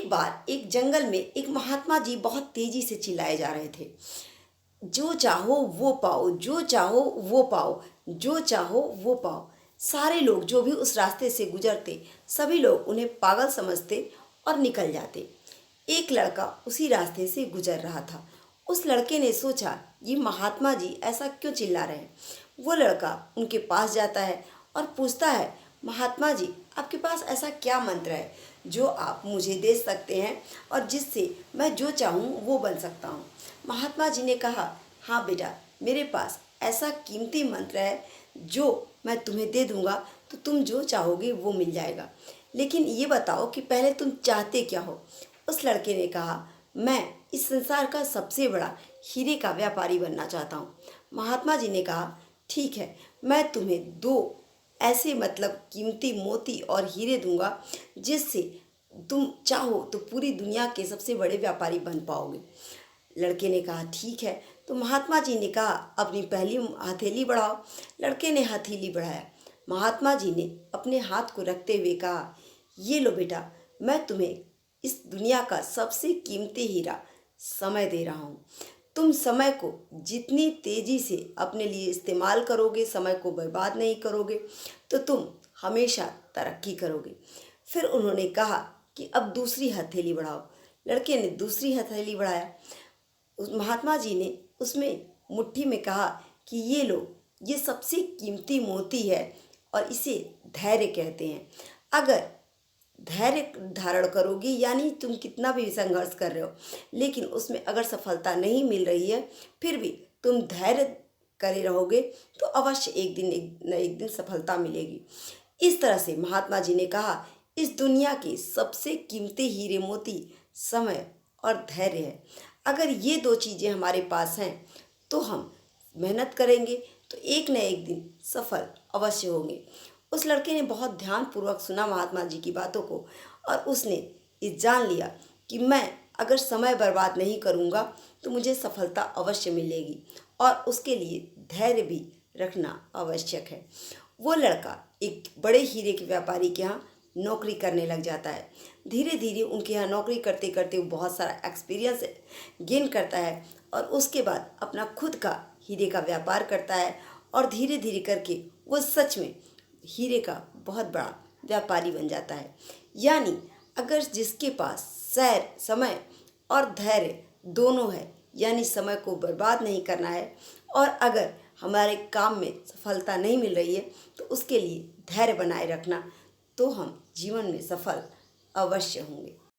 एक बार एक जंगल में एक महात्मा जी बहुत तेजी से चिल्लाए जा रहे थे। जो चाहो वो पाओ, जो चाहो वो पाओ, जो चाहो वो पाओ। सारे लोग जो भी उस रास्ते से गुजरते, सभी लोग उन्हें पागल समझते और निकल जाते। एक लड़का उसी रास्ते से गुजर रहा था। उस लड़के ने सोचा, ये महात्मा जी ऐसा क्यों चिल्ला रहे हैं। वो लड़का उनके पास जाता है और पूछता है, महात्मा जी आपके पास ऐसा क्या मंत्र है जो आप मुझे दे सकते हैं और जिससे मैं जो चाहूँ वो बन सकता हूँ। महात्मा जी ने कहा, हाँ बेटा, मेरे पास ऐसा कीमती मंत्र है जो मैं तुम्हें दे दूंगा तो तुम जो चाहोगे वो मिल जाएगा, लेकिन ये बताओ कि पहले तुम चाहते क्या हो। उस लड़के ने कहा, मैं इस संसार का सबसे बड़ा हीरे का व्यापारी बनना चाहता हूँ। महात्मा जी ने कहा, ठीक है, मैं तुम्हें दो ऐसे मतलब कीमती मोती और हीरे दूंगा जिससे तुम चाहो तो पूरी दुनिया के सबसे बड़े व्यापारी बन पाओगे। लड़के ने कहा, ठीक है। तो महात्मा जी ने कहा, अपनी पहली हथेली बढ़ाओ। लड़के ने हथेली बढ़ाया। महात्मा जी ने अपने हाथ को रखते हुए कहा, ये लो बेटा, मैं तुम्हें इस दुनिया का सबसे कीमती हीरा समय दे रहा हूँ। तुम समय को जितनी तेजी से अपने लिए इस्तेमाल करोगे, समय को बर्बाद नहीं करोगे, तो तुम हमेशा तरक्की करोगे। फिर उन्होंने कहा कि अब दूसरी हथेली बढ़ाओ। लड़के ने दूसरी हथेली बढ़ाया। महात्मा जी ने उसमें मुट्ठी में कहा कि ये लो, ये सबसे कीमती मोती है और इसे धैर्य कहते हैं। अगर धैर्य धारण करोगे, यानी तुम कितना भी संघर्ष कर रहे हो लेकिन उसमें अगर सफलता नहीं मिल रही है, फिर भी तुम धैर्य करे रहोगे तो अवश्य एक न एक दिन सफलता मिलेगी। इस तरह से महात्मा जी ने कहा, इस दुनिया के सबसे कीमती हीरे मोती समय और धैर्य है। अगर ये दो चीज़ें हमारे पास हैं तो हम मेहनत करेंगे तो एक न एक दिन सफल अवश्य होंगे। उस लड़के ने बहुत ध्यानपूर्वक सुना महात्मा जी की बातों को और उसने ये जान लिया कि मैं अगर समय बर्बाद नहीं करूँगा तो मुझे सफलता अवश्य मिलेगी और उसके लिए धैर्य भी रखना आवश्यक है। वो लड़का एक बड़े हीरे के व्यापारी के यहाँ नौकरी करने लग जाता है। धीरे धीरे उनके यहाँ नौकरी करते करते वो बहुत सारा एक्सपीरियंस गेन करता है और उसके बाद अपना खुद का हीरे का व्यापार करता है और धीरे धीरे करके वो सच में हीरे का बहुत बड़ा व्यापारी बन जाता है। यानी अगर जिसके पास समय और धैर्य दोनों है, यानी समय को बर्बाद नहीं करना है और अगर हमारे काम में सफलता नहीं मिल रही है तो उसके लिए धैर्य बनाए रखना, तो हम जीवन में सफल अवश्य होंगे।